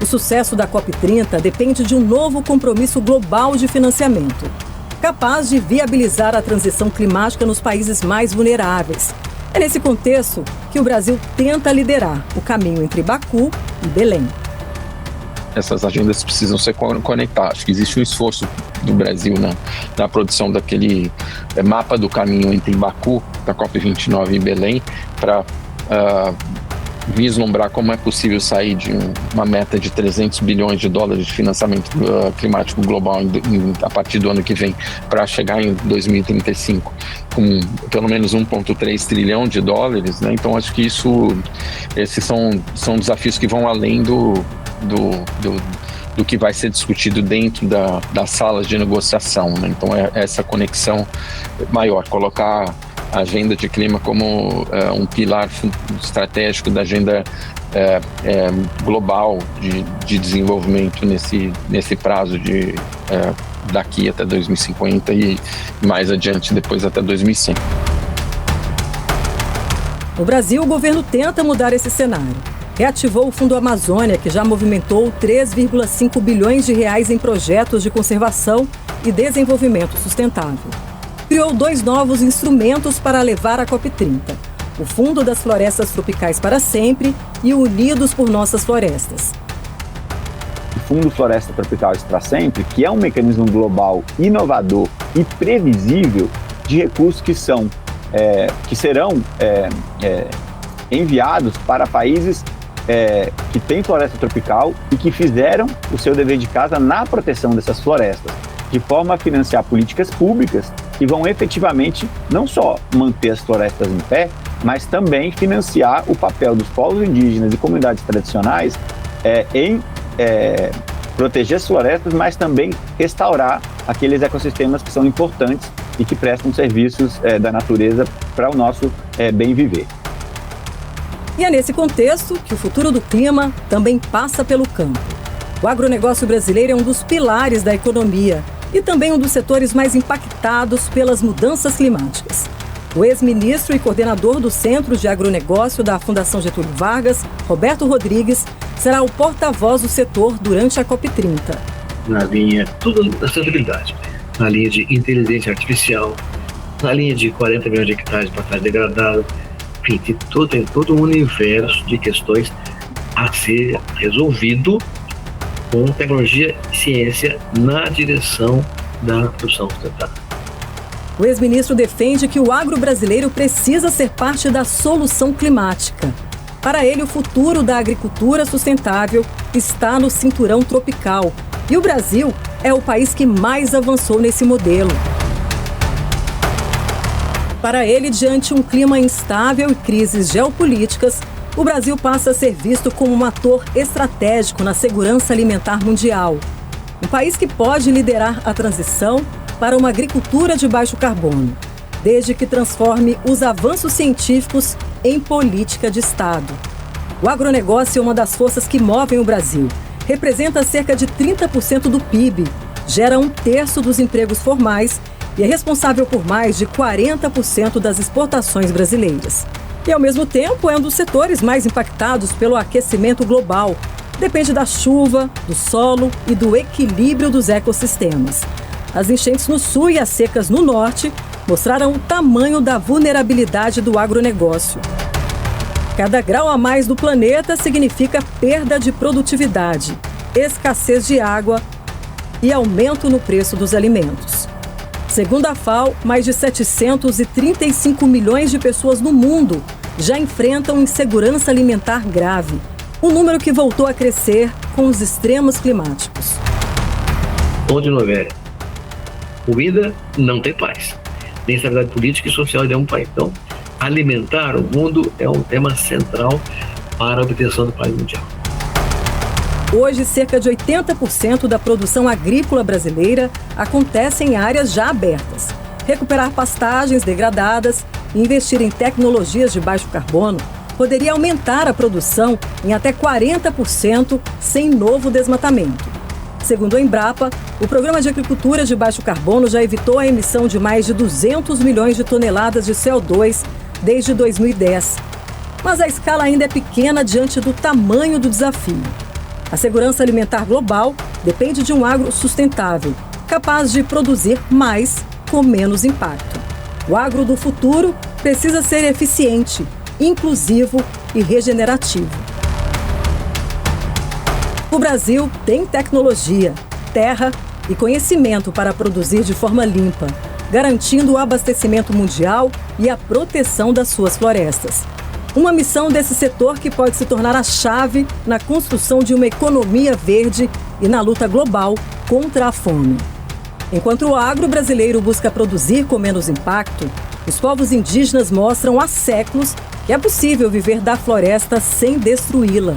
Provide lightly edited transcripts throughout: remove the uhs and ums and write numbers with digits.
sucesso da COP30 depende de um novo compromisso global de financiamento, capaz de viabilizar a transição climática nos países mais vulneráveis. É nesse contexto que o Brasil tenta liderar o caminho entre Baku e Belém. Essas agendas precisam ser conectadas. Existe um esforço do Brasil na produção daquele mapa do caminho entre Baku, da COP29 e Belém, para vislumbrar como é possível sair de uma meta de 300 bilhões de dólares de financiamento climático global a partir do ano que vem, para chegar em 2035 com pelo menos 1,3 trilhão de dólares, né? Então acho que esses são desafios que vão além do que vai ser discutido dentro das salas de negociação, né? Então é essa conexão maior, colocar a agenda de clima como um pilar estratégico da agenda global de desenvolvimento nesse prazo daqui até 2050 e mais adiante, depois até 2100. No Brasil, o governo tenta mudar esse cenário. Reativou o Fundo Amazônia, que já movimentou 3,5 bilhões de reais em projetos de conservação e desenvolvimento sustentável. Criou 2 novos instrumentos para levar a COP30, o Fundo das Florestas Tropicais para Sempre e o Unidos por Nossas Florestas. O Fundo Floresta Tropicais para Sempre, que é um mecanismo global inovador e previsível de recursos que serão enviados para países que têm floresta tropical e que fizeram o seu dever de casa na proteção dessas florestas, de forma a financiar políticas públicas que vão efetivamente não só manter as florestas em pé, mas também financiar o papel dos povos indígenas e comunidades tradicionais em proteger as florestas, mas também restaurar aqueles ecossistemas que são importantes e que prestam serviços da natureza para o nosso bem viver. E é nesse contexto que o futuro do clima também passa pelo campo. O agronegócio brasileiro é um dos pilares da economia e também um dos setores mais impactados pelas mudanças climáticas. O ex-ministro e coordenador do Centro de Agronegócio da Fundação Getúlio Vargas, Roberto Rodrigues, será o porta-voz do setor durante a COP30. Na linha tudo da sustentabilidade, na linha de inteligência artificial, na linha de 40 milhões de hectares de pastagem degradada, enfim, tem todo um universo de questões a ser resolvido com tecnologia e ciência na direção da produção sustentável. O ex-ministro defende que o agro brasileiro precisa ser parte da solução climática. Para ele, o futuro da agricultura sustentável está no cinturão tropical. E o Brasil é o país que mais avançou nesse modelo. Para ele, diante um clima instável e crises geopolíticas, o Brasil passa a ser visto como um ator estratégico na segurança alimentar mundial. Um país que pode liderar a transição para uma agricultura de baixo carbono, desde que transforme os avanços científicos em política de Estado. O agronegócio é uma das forças que movem o Brasil. Representa cerca de 30% do PIB, gera 1/3 dos empregos formais e é responsável por mais de 40% das exportações brasileiras. E, ao mesmo tempo, é um dos setores mais impactados pelo aquecimento global. Depende da chuva, do solo e do equilíbrio dos ecossistemas. As enchentes no sul e as secas no norte mostraram o tamanho da vulnerabilidade do agronegócio. Cada grau a mais do planeta significa perda de produtividade, escassez de água e aumento no preço dos alimentos. Segundo a FAO, mais de 735 milhões de pessoas no mundo já enfrentam insegurança alimentar grave, um número que voltou a crescer com os extremos climáticos. Onde não houver comida, não tem paz, nem estabilidade política e social de um país. Então, alimentar o mundo é um tema central para a obtenção do paz mundial. Hoje, cerca de 80% da produção agrícola brasileira acontece em áreas já abertas. Recuperar pastagens degradadas e investir em tecnologias de baixo carbono poderia aumentar a produção em até 40% sem novo desmatamento. Segundo a Embrapa, o Programa de Agricultura de Baixo Carbono já evitou a emissão de mais de 200 milhões de toneladas de CO2 desde 2010. Mas a escala ainda é pequena diante do tamanho do desafio. A segurança alimentar global depende de um agro sustentável, capaz de produzir mais com menos impacto. O agro do futuro precisa ser eficiente, inclusivo e regenerativo. O Brasil tem tecnologia, terra e conhecimento para produzir de forma limpa, garantindo o abastecimento mundial e a proteção das suas florestas. Uma missão desse setor que pode se tornar a chave na construção de uma economia verde e na luta global contra a fome. Enquanto o agro brasileiro busca produzir com menos impacto, os povos indígenas mostram há séculos que é possível viver da floresta sem destruí-la.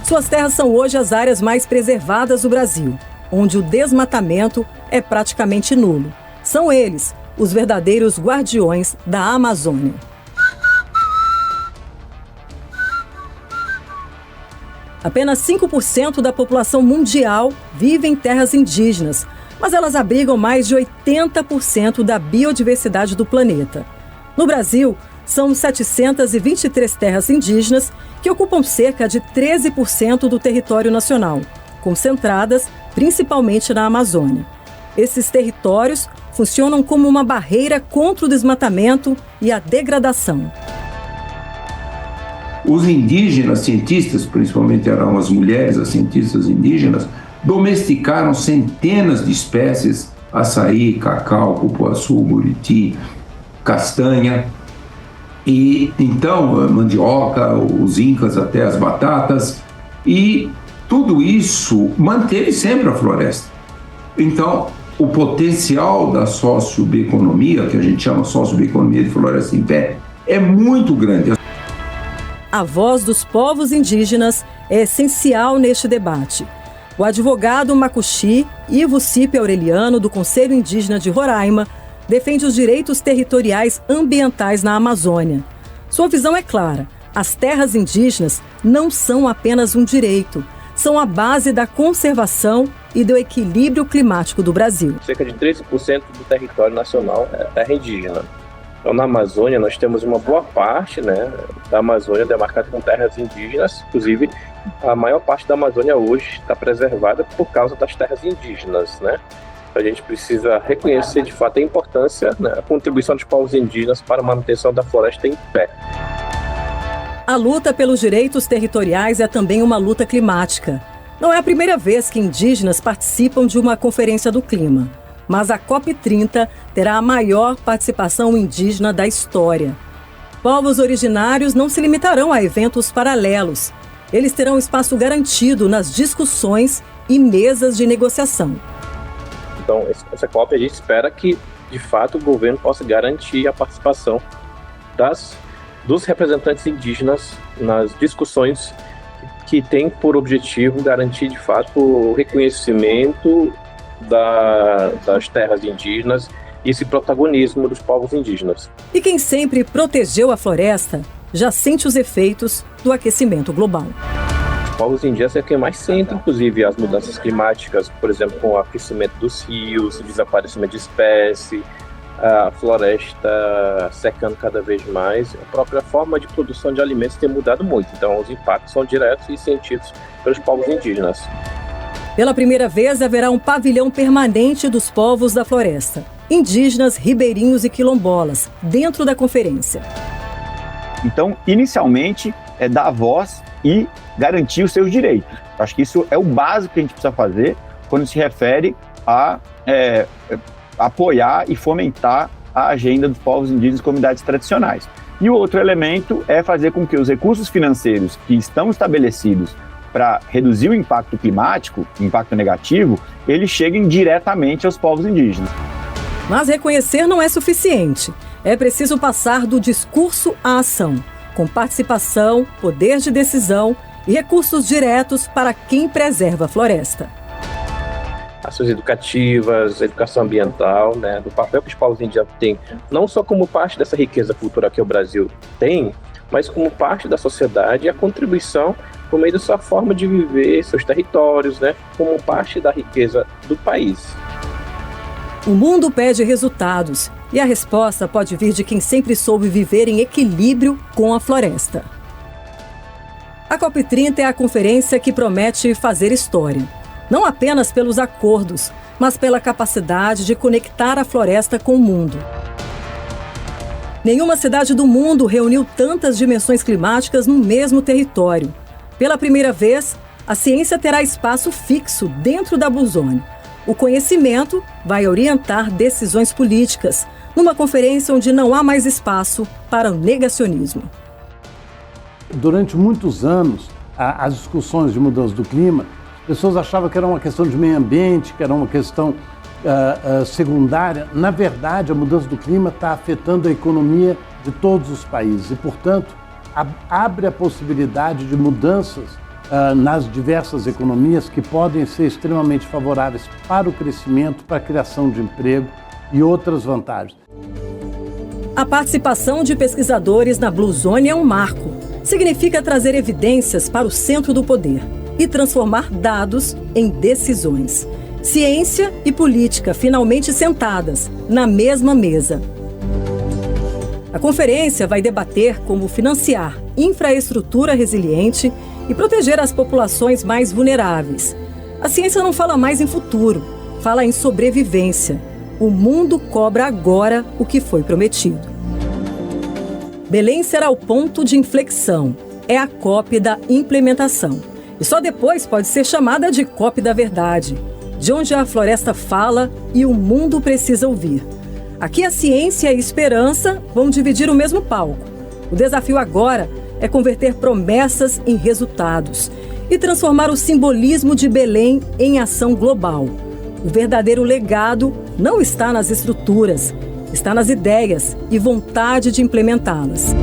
Suas terras são hoje as áreas mais preservadas do Brasil, onde o desmatamento é praticamente nulo. São eles os verdadeiros guardiões da Amazônia. Apenas 5% da população mundial vive em terras indígenas, mas elas abrigam mais de 80% da biodiversidade do planeta. No Brasil, são 723 terras indígenas que ocupam cerca de 13% do território nacional, concentradas principalmente na Amazônia. Esses territórios funcionam como uma barreira contra o desmatamento e a degradação. Os indígenas, cientistas, principalmente eram as mulheres, as cientistas indígenas, domesticaram centenas de espécies, açaí, cacau, cupuaçu, buriti, castanha, e então mandioca, os incas até as batatas, e tudo isso manteve sempre a floresta. Então, o potencial da sociobioeconomia, que a gente chama sociobioeconomia de floresta em pé, é muito grande. A voz dos povos indígenas é essencial neste debate. O advogado macuxi Ivo Cipe Aureliano, do Conselho Indígena de Roraima, defende os direitos territoriais ambientais na Amazônia. Sua visão é clara: as terras indígenas não são apenas um direito, são a base da conservação e do equilíbrio climático do Brasil. Cerca de 13% do território nacional é terra indígena. Então, na Amazônia, nós temos uma boa parte, da Amazônia demarcada com terras indígenas. Inclusive, a maior parte da Amazônia hoje está preservada por causa das terras indígenas, A gente precisa reconhecer, de fato, a importância, a contribuição dos povos indígenas para a manutenção da floresta em pé. A luta pelos direitos territoriais é também uma luta climática. Não é a primeira vez que indígenas participam de uma conferência do clima, mas a COP30 terá a maior participação indígena da história. Povos originários não se limitarão a eventos paralelos. Eles terão espaço garantido nas discussões e mesas de negociação. Então, essa COP a gente espera que, de fato, o governo possa garantir a participação dos representantes indígenas nas discussões que têm por objetivo garantir, de fato, o reconhecimento das terras indígenas e esse protagonismo dos povos indígenas. E quem sempre protegeu a floresta já sente os efeitos do aquecimento global. Os povos indígenas é quem mais sente, inclusive, as mudanças climáticas, por exemplo, com o aquecimento dos rios, o desaparecimento de espécies, a floresta secando cada vez mais. A própria forma de produção de alimentos tem mudado muito, então os impactos são diretos e sentidos pelos povos indígenas. Pela primeira vez, haverá um pavilhão permanente dos povos da floresta, indígenas, ribeirinhos e quilombolas, dentro da conferência. Então, inicialmente, é dar voz e garantir os seus direitos. Acho que isso é o básico que a gente precisa fazer quando se refere a apoiar e fomentar a agenda dos povos indígenas e comunidades tradicionais. E o outro elemento é fazer com que os recursos financeiros que estão estabelecidos para reduzir o impacto climático, o impacto negativo, eles cheguem diretamente aos povos indígenas. Mas reconhecer não é suficiente. É preciso passar do discurso à ação, com participação, poder de decisão e recursos diretos para quem preserva a floresta. Ações educativas, educação ambiental, do papel que os povos indígenas têm, não só como parte dessa riqueza cultural que o Brasil tem, mas como parte da sociedade e a contribuição por meio da sua forma de viver, seus territórios, como parte da riqueza do país. O mundo pede resultados e a resposta pode vir de quem sempre soube viver em equilíbrio com a floresta. A COP30 é a conferência que promete fazer história. Não apenas pelos acordos, mas pela capacidade de conectar a floresta com o mundo. Nenhuma cidade do mundo reuniu tantas dimensões climáticas no mesmo território. Pela primeira vez, a ciência terá espaço fixo dentro da Blue Zone. O conhecimento vai orientar decisões políticas, numa conferência onde não há mais espaço para o negacionismo. Durante muitos anos, as discussões de mudança do clima, as pessoas achavam que era uma questão de meio ambiente, que era uma questão secundária. Na verdade, a mudança do clima está afetando a economia de todos os países e, portanto, abre a possibilidade de mudanças nas diversas economias que podem ser extremamente favoráveis para o crescimento, para a criação de emprego e outras vantagens. A participação de pesquisadores na Blue Zone é um marco. Significa trazer evidências para o centro do poder e transformar dados em decisões. Ciência e política finalmente sentadas na mesma mesa. A conferência vai debater como financiar infraestrutura resiliente e proteger as populações mais vulneráveis. A ciência não fala mais em futuro, fala em sobrevivência. O mundo cobra agora o que foi prometido. Belém será o ponto de inflexão. É a COP da implementação. E só depois pode ser chamada de COP da verdade, de onde a floresta fala e o mundo precisa ouvir. Aqui a ciência e a esperança vão dividir o mesmo palco. O desafio agora é converter promessas em resultados e transformar o simbolismo de Belém em ação global. O verdadeiro legado não está nas estruturas, está nas ideias e vontade de implementá-las.